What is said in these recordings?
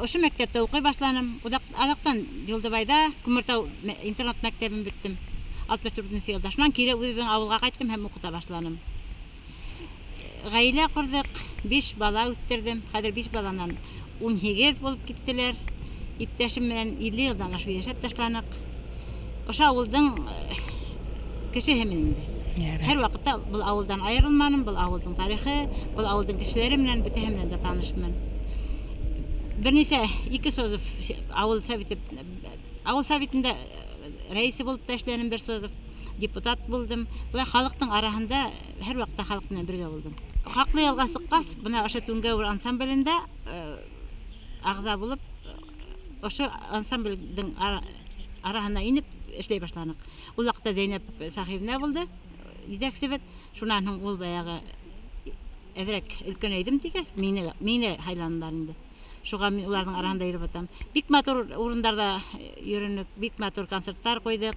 ошо мектепте укый башланым. Адактан Жолдобайда Күмөртау интернат мектебин бүттүм. 64-нчы жылда. Шунан кире үзүмдүн авылга кайттым һәм укыта башланым. Гаилә курдык, 5 бала үстердим. Хәзер 5 баланан 18 булып киттеләр. Иптәшем менән 50 елдан ашу яшәп ташланык. Ошо авылдың кешеһе мен инде. Һәр вакытта бул авылдан айрылманым, бул авылдың тарихы, бул авылдың кешеләре менән бөтәһе менән дә танышмын. Бернисә 2 созов авыл советында рәисе булып та эшләдем, бер созов депутат булдым. Булай халыктың арасында һәр вакытта халык менән бергә булдым. Хаклы ялга сыккас, бuna ошо Түнгәүр ансамблендә агза булып, ошо ансамбльдең арасына инеп эшләй башланык. Ул вакытта Зәйнәп Сахибна булды. Идәксебет, шунан һуң ул баягы әзрәк өлкәнәйдем дигәс, мине хайланнар инде. Шуга мин уларның арасында йөреп атам. Бик матур урындарда йөрөнөк, бик матур концертлар койдык.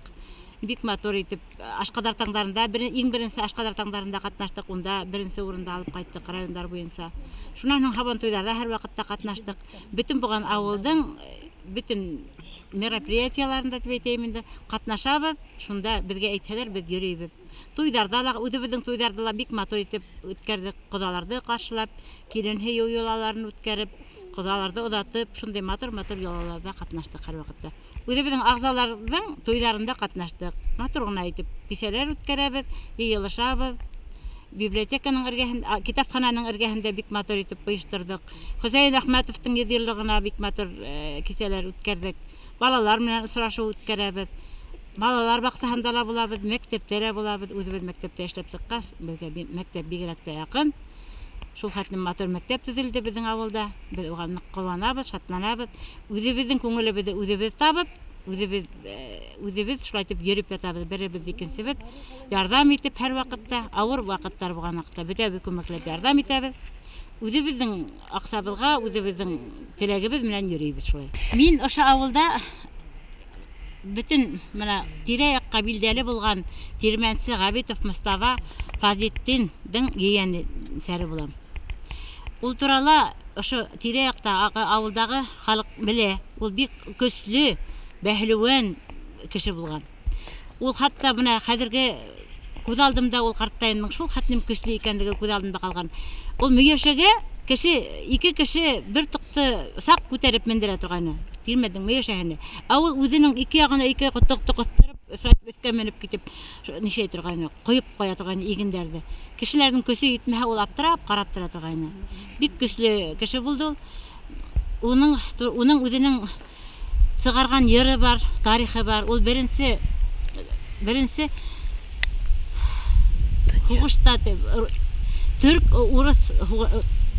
Бик матур итеп Ашкадар таңдарында, иң беренче Ашкадар таңдарында катнаштык. Унда беренче урында алып кайттык райондар буенча. Шунан һуң Хабан туйларда һәр вакытта катнаштык. Бүтән булган авылдың бүтән мероприятияларында дип әйтәм инде катнашабыз. Шунда безгә әйтәләр, без йөрибез. Туйдарда да, үзебезнең туйдарда да бик матур итеп үткәрдек. Кодаларды каршылап, килен һөю юлаларын үткәреп, кодаларды озатып, шундай матур юлаларда катнаштык һәр вакытта. Үзебезнең агзаларның туйларында катнаштык. Матур гына итеп кичәләр үткәрәбез, йыелышабыз. Библиотеканың эргәһендә, китапхананың эргәһендә бик матур итеп оештырдык. Хөсәен Әхмәтовтың 100 еллыгына бик матур кичәләр үткәрдек. Балалар менән очрашу үткәрәбез. Балалар баксаһында да булабыз, мәктәптә дә булабыз. Үзебез мәктәптә эшләп сыккас, безгә мәктәп бигрәк тә якын. Шул хәтлем матур мәктәп төзелде безнең авылда. Без уга нык кыланабыз, шатланабыз. Үзебезнең күңелебезне үзебез табып, үзебез шулай итеп йөреп ятабыз. Беребез икенчебез ярдәм итеп һәр вакытта, авыр вакыттар булган вакытта бөтәбез күмәкләп ярдәм итәбез. Үзебезнең аксабызга, үзебезнең теләгебез менән йөрибез шулай. Мин ошо авылда бүтән менә тирә-якка билдәле булган Тирмәнче Габитов Мустафа Фазлетдиндең егәне сәре булам. Ул турала ошо тирә-якта авылдагы халык белә. Ул бик көчле, бәһлүән кеше булган. Ул хәтта менә хәзерге күз алдымда ул картайымның шул хәтлем көчле икәнлеге күз алдымда калган. Ул Мөяшәгә ике кеше бер тукты сак күтәреп мендерә торганы. Тирмәннең Мөяшәһенә. Ул үзенең ике ягына ике тукты кыстырып, өскә менеп китеп, нишә торганы, куеп куя торганы игендәрдә. Кешеләрнең көсе итмәһә, ул аптырап, карап тора торганы. Бик көчле кеше булды ул. Уның үзенең чыгарган йыры бар, тарихы бар. Ул беренче хугышта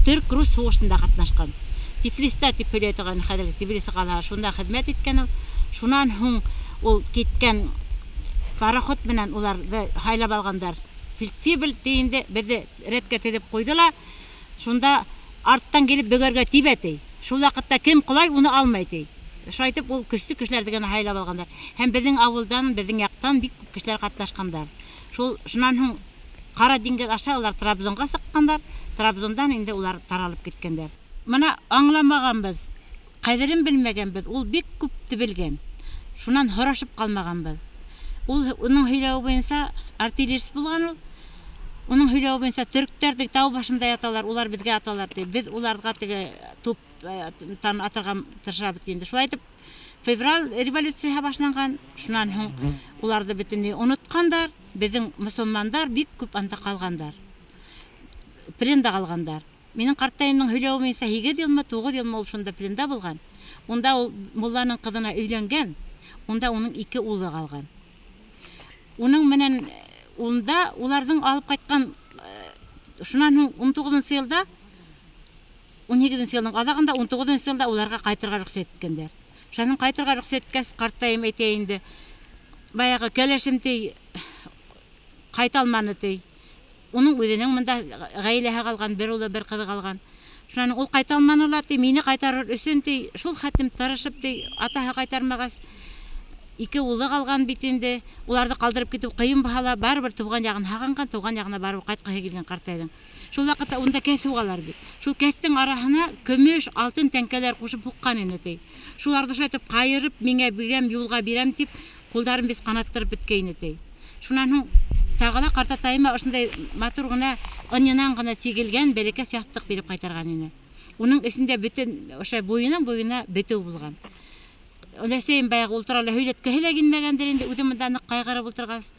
төрк-рус сугышында катнашкан. Тифлиста дип һөйләй торган хәзер Тбилиси каласы шунда хезмәт иткән. Шунан һуң ул киткән пароход менән уларны хайлап алгандар. Фельдфебель тиенде безне рәткә тезеп куйдылар. Шунда арттан килеп бөгәргә тибәтей. Шул вакытта кем кулай уны алмай ди. Шулай итеп ул көчле кешеләр дигән хайлап алгандар. Һәм безнең авылдан, безнең яктан бик күп кешеләр катнашкандар. Шунан һуң Кара диңгез аша улар Трабзонга сыккандар. Трабзондан инде улар таралып киткәннәр. Моны аңламаганбыз, кадерен белмәгәнбез. Ул бик күпте белгән. Шунан һорашып калмаганбыз. Уның һөйләү буенча артиллерист булган ул. Уның һөйләү буенча төрктәр тау башында яталар, улар безгә аталар ди. Без уларга теге туп атырга тырышабыз инде. Шулай итеп февраль революциясы башланган. Шунан һуң уларны бөтенләй уныткандар. Безнең мусулмандар бик күп анда калгандар. Пленда калгандар. Минең картайымның һөйләү буенча 8 елмы, 9 елмы ул шунда пленда булган. Унда ул мулланың кызына өйләнгән. Унда уның 2 улы калган. Уның менән унда уларның алып кайткан шунан һуң 19-нчы елда 17-нче елның азагында 19-нчы елда уларга кайтырга рөхсәт иткәннәр. Шуның кайтырга рөхсәт иткәс картайым әйтә инде. Баягы кәләшем ти кайта алманы ти. Уның үзенең монда гаиләһе калган, бер улы, бер кызы калган. Шуның ул кайта алманылар ти, мине кайтарыр өчен ти, шул хәтлем тырышып ти, атаһы кайтармагас 2 улы калган бит инде. Уларны калдырып китеп кыйын баһала, барыбер туган ягын хагынган, туган ягына барып кайткысы килгән картайдың. Шул вакытта унда кәс угалар бит. Шул кәстең араһына көмеш, алтын тәңкәләр кушып һуккан ине ти. Шуларны шайтып кайырып, миңа бирәм, юлга бирәм дип, кулдарын без канаттырып беткәйне ти. Шуннан һуң тагыла картатайыма ошондай матур гына ынынан гына тигелгән бәләкәс ястык биреп кайтарган ине. Уның эсендә бөтен ошо буена бетеү булган. Өләсәйем баягы ултырала һөйләткәһе лә килмәгәндер инде, үзе монда нык кайгырып ултыргас.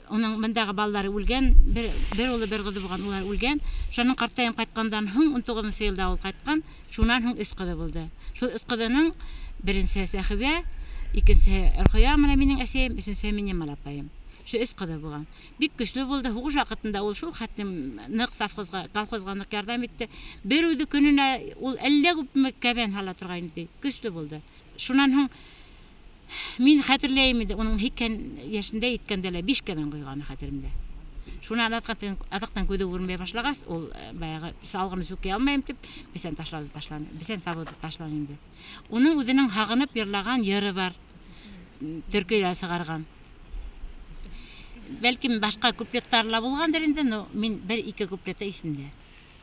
Уның мондагы баллары үлгән, бер улы бер кызы булган, улар үлгән. Шуның картайым кайткандан һуң 19 елда ул кайткан. Шуннан һуң 3 кызы булды. Шул 3 кызының беренчесе Сәхибә, икенчесе Рөхия менә минең әсәем, өченчесе минем апайым. Шу 3 кызы булган. Бик көчле булды. Хугыш вакытында ул шул хәтлем нык совхозга, колхозга нык ярдәм итте. Бер үзе көненә ул 50 күпме кәбән һала торган иде. Көчле булды. Шуннан һуң мин хәтерләйм иде, уның 2 яшендә иткәндә лә 5 кәбән куйганы хәтеремдә. Шуны атактан күҙе күрмәй башлагас, ул баягы салгыны сүккә алмайм дип, бисән ташлады. Бисән сабыды ташлан инде. Уның үзенең хагынып йырлаган йыры бар. Төркөйләр сыгарган. Бәлким башка куплеттарла булгандыр инде, но мин 1-2 куплетта исемдә.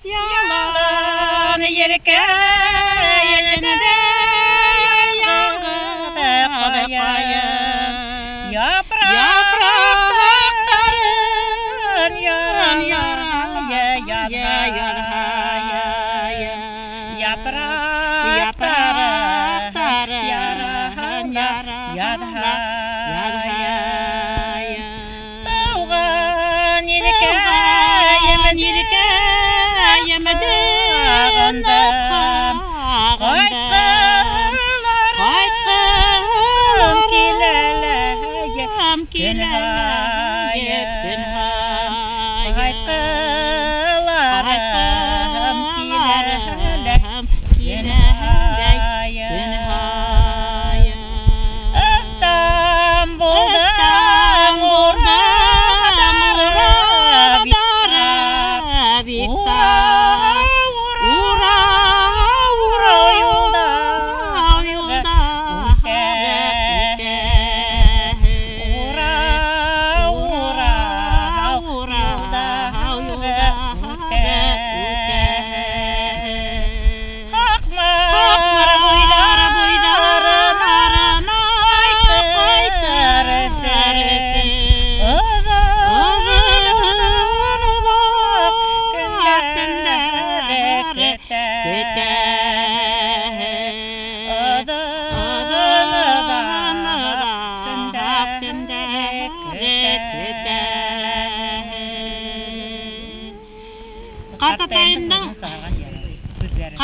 Ялан йөрәккә йәлендә япрактарын тауған ирекә емәдәгәндә кайткылар киләләгәм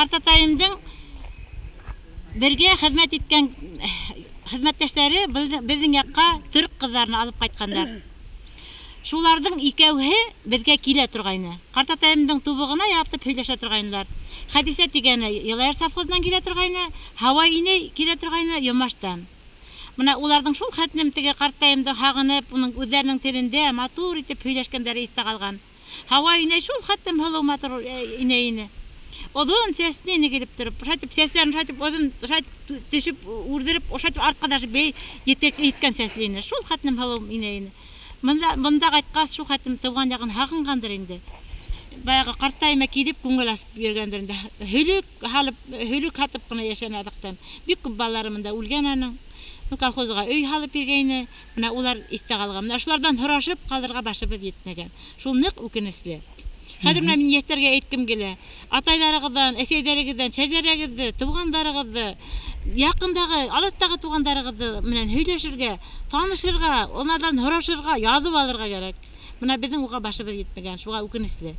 Картатайымдың бергә хезмәт иткән хезмәттәшләре безнең якка төрк кызларын алып кайткандар. Шуларның икәүһе безгә килә торгайны. Картатайымдың тубыгына ятып һөйләшә торгайнылар. Хәдисә дигәне Елайыр совхозынан килә торгайны, Һава ине килә торгайны Йомаштан. Менә уларның шул хәтлем теге картатайымды хагынып, уның үзләренең телендә матур итеп һөйләшкәннәре истә калган. Һава ине шул хәтлем һылу матур ине. Odun sesini gelip durup, şayet seslerini şayet odun şayet düşüp urdurup, şayet arkadaşı bey yetken sesliğini. Şul hatım halım ineyini. Bunda kaytkas şu hatım tuğan yakın haqıngandır indi. Bayağı kartayma kilip көңіл asıp bergendir indi. Hülük hatıp buna yaşanadıktan. Büyük kubbalarımın da ulgen anın. Kolxozga öy halып бергәйне. Менә улар истә калган. Менә шулардан һорашып калырга башыбыз yetмәгән. Шул нык үкенечле. Хәзер менә мин яшьләргә әйткем килә. Атайларыгыздан, әсәйләрегездән, шәҗәрәгезне, тугандарыгызны, якындагы, алаттагы тугандарыгызны менән һөйләшергә, танышырга, онардан һорашырга, язып алырга кирәк. Менә безнең уга башыбыз yetмәгән. Шуга үкенечле.